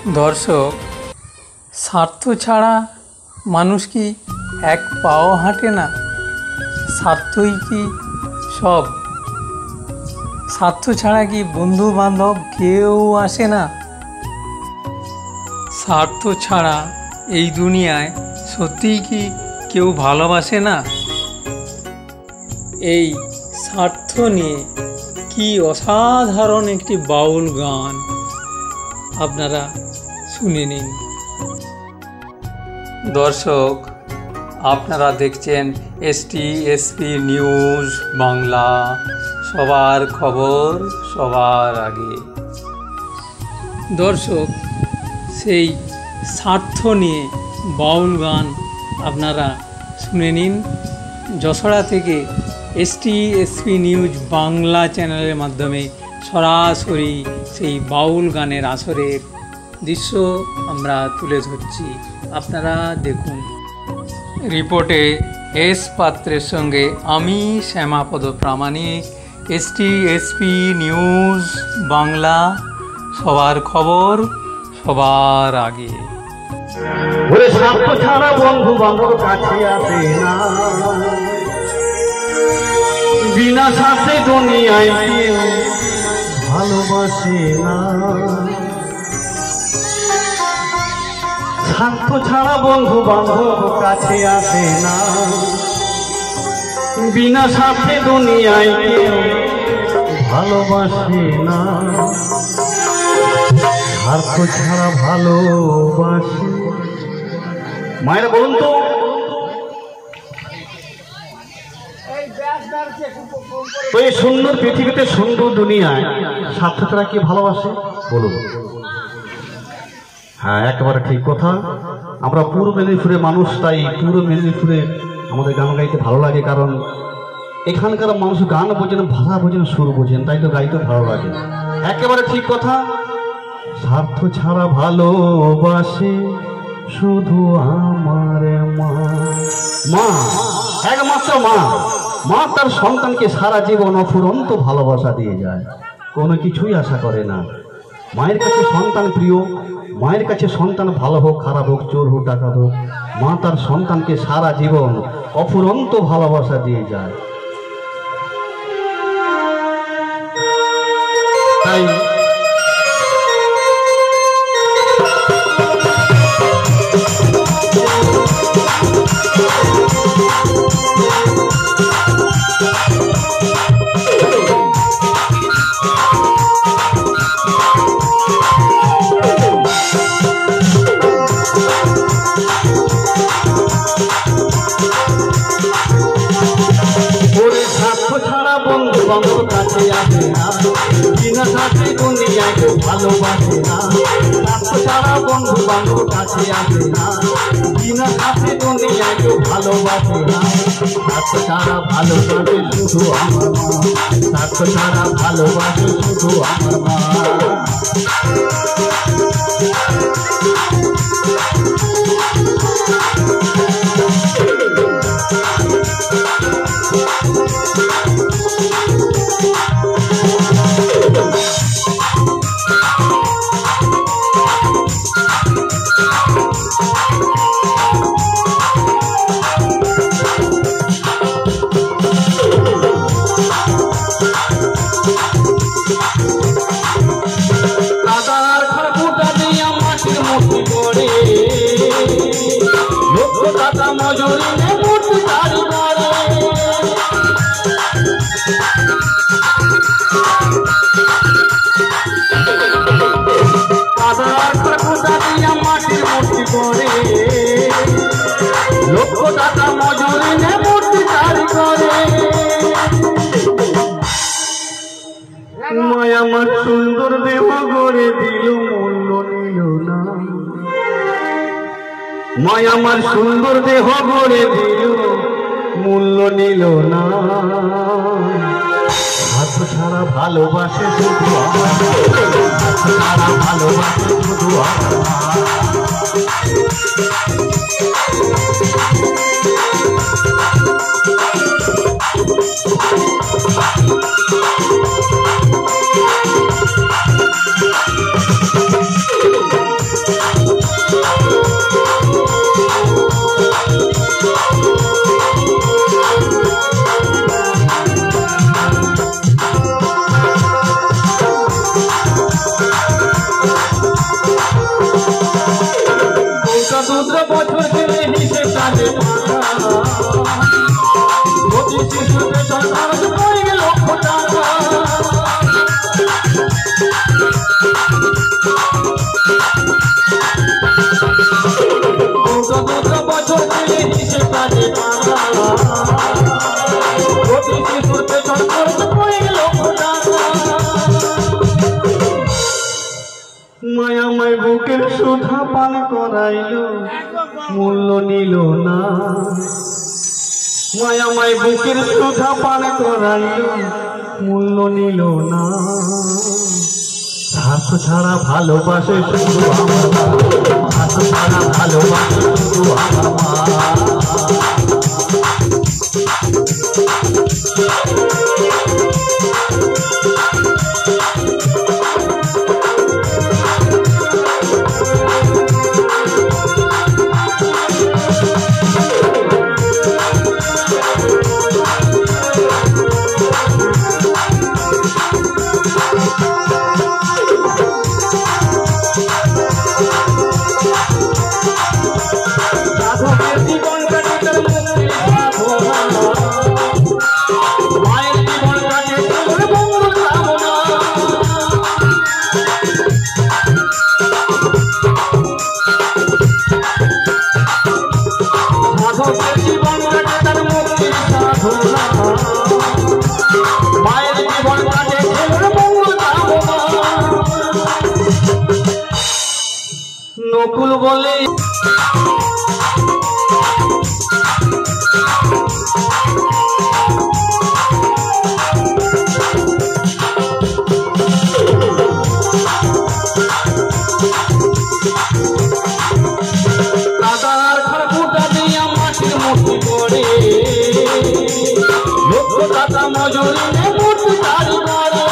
দর্শক, স্বার্থ ছাড়া মানুষ কি এক পাও হাঁটে না? স্বার্থই কি সব? স্বার্থ ছাড়া কি বন্ধু বান্ধব কেউ আসে না? স্বার্থ ছাড়া এই দুনিয়ায় সত্যিই কি কেউ ভালোবাসে না? এই স্বার্থ নিয়ে কি অসাধারণ একটি বাউল গান আপনারা শুনে নিন। দর্শক, আপনারা দেখছেন STSP নিউজ বাংলা, সবার খবর সবার আগে। দর্শক, সেই স্বার্থ নিয়ে বাউল গান আপনারা শুনে নিন। যশোরা থেকে STSP নিউজ বাংলা চ্যানেলের মাধ্যমে সরাসরি সেই বাউল গানের আসরের দৃশ্য আমরা তুলে ধরছি, আপনারা দেখুন। রিপোর্টে এস পাত্রের সঙ্গে আমি শ্যামাপদ প্রামাণিক, STSP নিউজ বাংলা, সবার খবর সবার আগে। স্বার্থ ছাড়া বন্ধু বান্ধব কাছে আসে না, বিনা স্বার্থে দুনিয়ায় কেউ ভালোবাসে না। স্বার্থ ছাড়া বন্ধু বান্ধব কাছে আসে না, বিনা স্বার্থে দুনিয়ায় কেউ ভালোবাসে না। স্বার্থ ছাড়া ভালোবাসে। মায়েরা বলুন তো, এই সুন্দর পৃথিবীতে, সুন্দর দুনিয়ায় স্বার্থ ছাড়া কি ভালোবাসে বলুন? হ্যাঁ, একেবারে ঠিক কথা। আমরা পূর্ব মেদিনীপুরের মানুষ, তাই পূর্ব মেদিনীপুরে আমাদের গান গাইতে ভালো লাগে, কারণ এখানকার মানুষ গান বোঝেন, ভাষা বোঝেন, সুর বোঝেন, তাই তো গাইতে ভালো লাগে। একেবারে ঠিক কথা। স্বার্থ ছাড়া ভালোবাসে শুধু আমার মা। মা, একমাত্র মা। মা তার সন্তানকে সারা জীবন অফুরন্ত ভালোবাসা দিয়ে যায়, কোনো কিছুই আশা করে না। মায়ের কাছে সন্তান প্রিয়, মায়ের কাছে সন্তান ভালো হোক, খারাপ হোক, চোর হোক, ডাকাত হোক, মা তার সন্তানকে সারা জীবন অফুরন্ত ভালোবাসা দিয়ে যায়। তাই বন্ধু কাছে আসে না, বিনা স্বার্থে দুনিয়ায় কেউ ভালোবাসে না। স্বার্থ ছাড়া বন্ধু বান্ধব কাছে আসে না, বিনা স্বার্থে দুনিয়ায় কেউ ভালোবাসে না। স্বার্থ ছাড়া ভালোবাসে শুধু আমার মা, স্বার্থ ছাড়া ভালোবাসে শুধু আমার মা। লক্ষ টাকা মজুরি নে মূর্তি তারি করে। মায়া আমার সুন্দর দেহ গড়ে দিল, মূল্য নিল না। মায়া আমার সুন্দর দেহ গড়ে দিল, মূল্য নিল না। হাত ছাড়া ভালোবাসে শুধু আমার, হাত ছাড়া ভালোবাসে শুধু আমার। বছর দিলে কিসে কাজে মায়াময় বুকের সুধা পান করাইল মূল্য নিল না। মায়াময় বুকের সুধা পান করাইল মূল্য নিল না। স্বার্থ ছাড়া ভালোবাসে শুধু আমার মা, স্বার্থ ছাড়া ভালোবাসে শুধু আমার মা। নকুল বলে দাদার খড়কুটা দিয়া মাটির মূর্তি করে লক্ষ টাকা মজুরি নে মূর্তি তারি করে।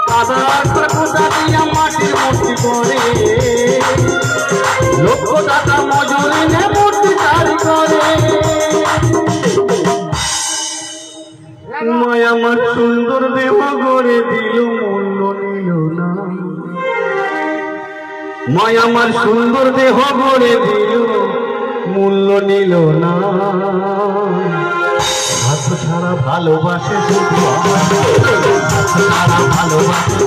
দাদার খড়কুটা দিয়া মাটির মূর্তি করে লক্ষ টাকা মজুরি নে মূর্তি তারি করে। মায়ামার সুন্দর দেহ গড়ে দিল মূল্য নিল না। মায়ামার সুন্দর দেহ গড়ে দিল মূল্য নিল না। স্বার্থ ছাড়া ভালোবাসে শুধু আমার মা, স্বার্থ ছাড়া ভালোবাসে